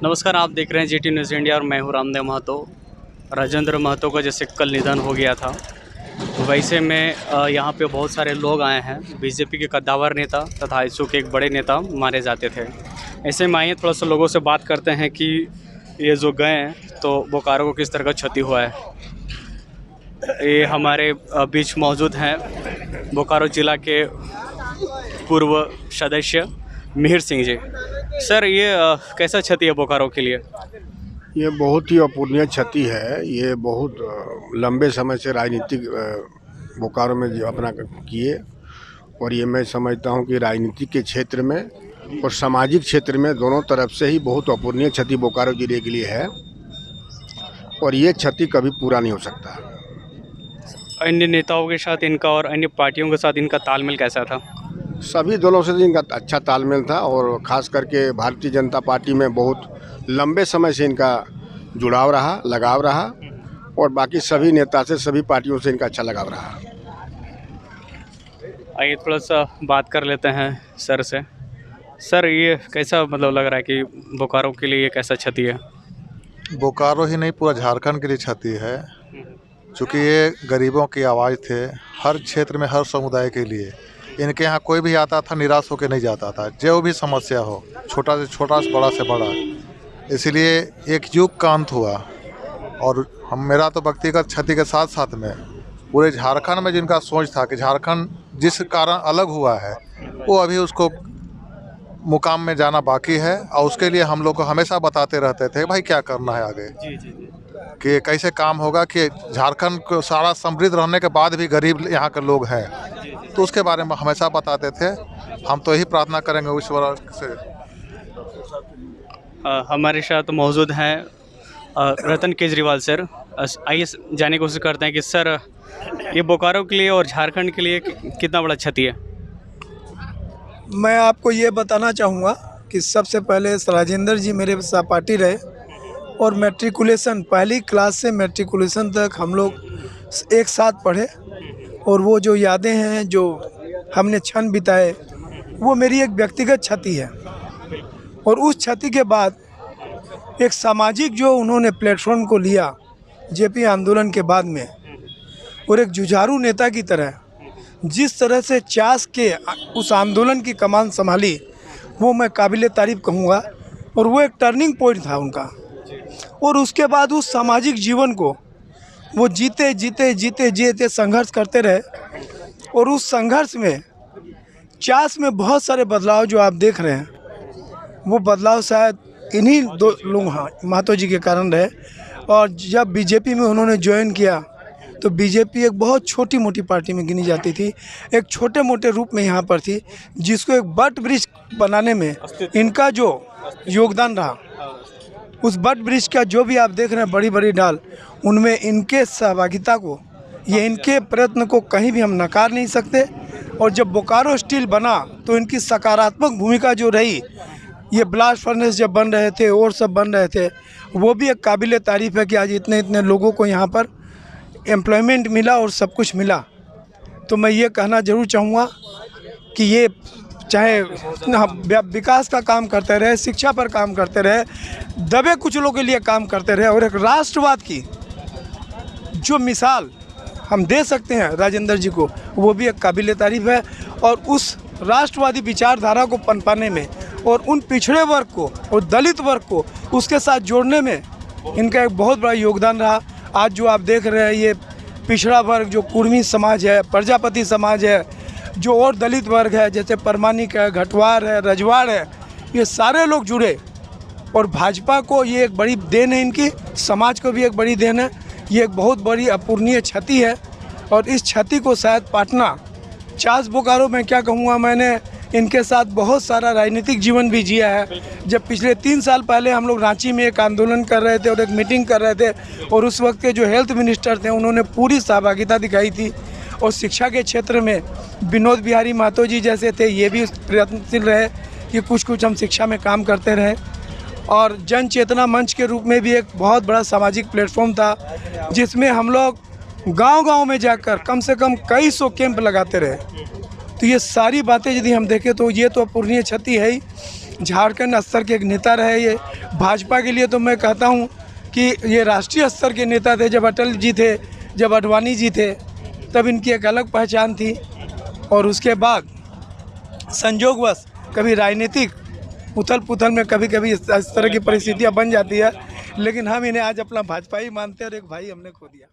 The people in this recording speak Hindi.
नमस्कार, आप देख रहे हैं जीटी न्यूज़ इंडिया और मैं हूं रामदेव महतो। राजेंद्र महतो का जैसे कल निधन हो गया था, वैसे में यहाँ पे बहुत सारे लोग आए हैं। बीजेपी के कद्दावर नेता तथा आईएसओ के एक बड़े नेता मारे जाते थे। ऐसे में आइए थोड़ा सा लोगों से बात करते हैं कि ये जो गए हैं तो बोकारो को किस तरह का क्षति हुआ है। ये हमारे बीच मौजूद हैं बोकारो ज़िला के पूर्व सदस्य मिहिर सिंह जी। सर, ये कैसा क्षति है बोकारो के लिए? ये बहुत ही अपूरणीय क्षति है। ये बहुत लंबे समय से राजनीतिक बोकारो में जो अपना किए, और ये मैं समझता हूँ कि राजनीति के क्षेत्र में और सामाजिक क्षेत्र में दोनों तरफ से ही बहुत अपूरणीय क्षति बोकारो जिले के लिए है, और ये क्षति कभी पूरा नहीं हो सकता। अन्य नेताओं के साथ इनका और अन्य पार्टियों के साथ इनका तालमेल कैसा था? सभी दलों से इनका अच्छा तालमेल था, और ख़ास करके भारतीय जनता पार्टी में बहुत लंबे समय से इनका जुड़ाव रहा, लगाव रहा, और बाकी सभी नेता से, सभी पार्टियों से इनका अच्छा लगाव रहा। आइए थोड़ा सा बात कर लेते हैं सर से। सर, ये कैसा लग रहा है कि बोकारो के लिए ये कैसा क्षति है? बोकारो ही नहीं, पूरा झारखंड के लिए क्षति है, क्योंकि ये गरीबों की आवाज़ थे हर क्षेत्र में, हर समुदाय के लिए। इनके यहाँ कोई भी आता था निराश होकर नहीं जाता था, जो भी समस्या हो, छोटा से छोटा से बड़ा। इसलिए एक युग का अंत हुआ, और मेरा तो व्यक्तिगत क्षति के साथ साथ में पूरे झारखंड में जिनका सोच था कि झारखंड जिस कारण अलग हुआ है वो अभी उसको मुकाम में जाना बाकी है, और उसके लिए हम लोग को हमेशा बताते रहते थे भाई क्या करना है आगे, कि कैसे काम होगा, कि झारखंड को सारा समृद्ध रहने के बाद भी गरीब यहाँ के लोग हैं, तो उसके बारे में हमेशा बताते थे। हम तो यही प्रार्थना करेंगे ईश्वर से। हमारे साथ मौजूद हैं रतन केजरीवाल सर। आइए जानने की कोशिश करते हैं कि सर, ये बोकारो के लिए और झारखंड के लिए कितना बड़ा क्षति है? मैं आपको ये बताना चाहूँगा कि सबसे पहले राजेंद्र जी मेरे सहपाठी रहे, और मैट्रिकुलेशन पहली क्लास से मैट्रिकुलेशन तक हम लोग एक साथ पढ़े, और वो जो यादें हैं जो हमने क्षण बिताए, वो मेरी एक व्यक्तिगत क्षति है। और उस क्षति के बाद एक सामाजिक जो उन्होंने प्लेटफॉर्म को लिया जेपी आंदोलन के बाद में, और एक जुझारू नेता की तरह जिस तरह से चास के उस आंदोलन की कमान संभाली, वो मैं काबिले तारीफ़ कहूँगा, और वो एक टर्निंग पॉइंट था उनका। और उसके बाद उस सामाजिक जीवन को वो जीते संघर्ष करते रहे, और उस संघर्ष में चास में बहुत सारे बदलाव जो आप देख रहे हैं, वो बदलाव शायद इन्हीं दो लोग महतो जी के कारण रहे। और जब बीजेपी में उन्होंने ज्वाइन किया तो बीजेपी एक बहुत छोटी मोटी पार्टी में गिनी जाती थी, एक छोटे मोटे रूप में यहाँ पर थी, जिसको एक बट ब्रिज बनाने में इनका जो योगदान रहा, उस बट ब्रिज का जो भी आप देख रहे हैं बड़ी बड़ी डाल, उनमें इनके सहभागिता को, ये इनके प्रयत्न को कहीं भी हम नकार नहीं सकते। और जब बोकारो स्टील बना तो इनकी सकारात्मक भूमिका जो रही, ये ब्लास्ट फर्नेस जब बन रहे थे और सब बन रहे थे, वो भी एक काबिले तारीफ़ है कि आज इतने लोगों को यहाँ पर एम्प्लॉयमेंट मिला और सब कुछ मिला। तो मैं ये कहना ज़रूर चाहूँगा कि ये चाहे विकास का काम करते रहे, शिक्षा पर काम करते रहे, दबे कुचलों के लिए काम करते रहे, और एक राष्ट्रवाद की जो मिसाल हम दे सकते हैं राजेंद्र जी को, वो भी एक काबिले तारीफ़ है। और उस राष्ट्रवादी विचारधारा को पनपाने में और उन पिछड़े वर्ग को और दलित वर्ग को उसके साथ जोड़ने में इनका एक बहुत बड़ा योगदान रहा। आज जो आप देख रहे हैं ये पिछड़ा वर्ग जो कुर्मी समाज है, प्रजापति समाज है, जो और दलित वर्ग है जैसे परमानिक है, घटवार है, रजवाड़ है, ये सारे लोग जुड़े, और भाजपा को ये एक बड़ी देन है, इनकी समाज को भी एक बड़ी देन है। ये एक बहुत बड़ी अपूरणीय क्षति है, और इस क्षति को शायद पाटना चास बोकारो में क्या कहूँगा, मैंने इनके साथ बहुत सारा राजनीतिक जीवन भी जिया है। जब पिछले 3 साल पहले हम लोग रांची में एक आंदोलन कर रहे थे और एक मीटिंग कर रहे थे, और उस वक्त के जो हेल्थ मिनिस्टर थे उन्होंने पूरी सहभागिता दिखाई थी। और शिक्षा के क्षेत्र में विनोद बिहारी महतो जी जैसे थे, ये भी प्रयत्नशील रहे कि कुछ हम शिक्षा में काम करते रहे। और जन चेतना मंच के रूप में भी एक बहुत बड़ा सामाजिक प्लेटफॉर्म था, जिसमें हम लोग गांव-गांव में जाकर कम से कम कई सौ कैंप लगाते रहे। तो ये सारी बातें यदि हम देखें तो ये तो अपूरणीय क्षति है ही। झारखंड स्तर के एक नेता रहे ये। भाजपा के लिए तो मैं कहता हूँ कि ये राष्ट्रीय स्तर के नेता थे। जब अटल जी थे, जब आडवाणी जी थे, तब इनकी एक अलग पहचान थी। और उसके बाद संयोगवश कभी राजनीतिक उथल पुथल में कभी कभी इस तरह की परिस्थितियाँ बन जाती है, लेकिन हम इन्हें आज अपना भाजपाई मानते हैं और एक भाई हमने खो दिया।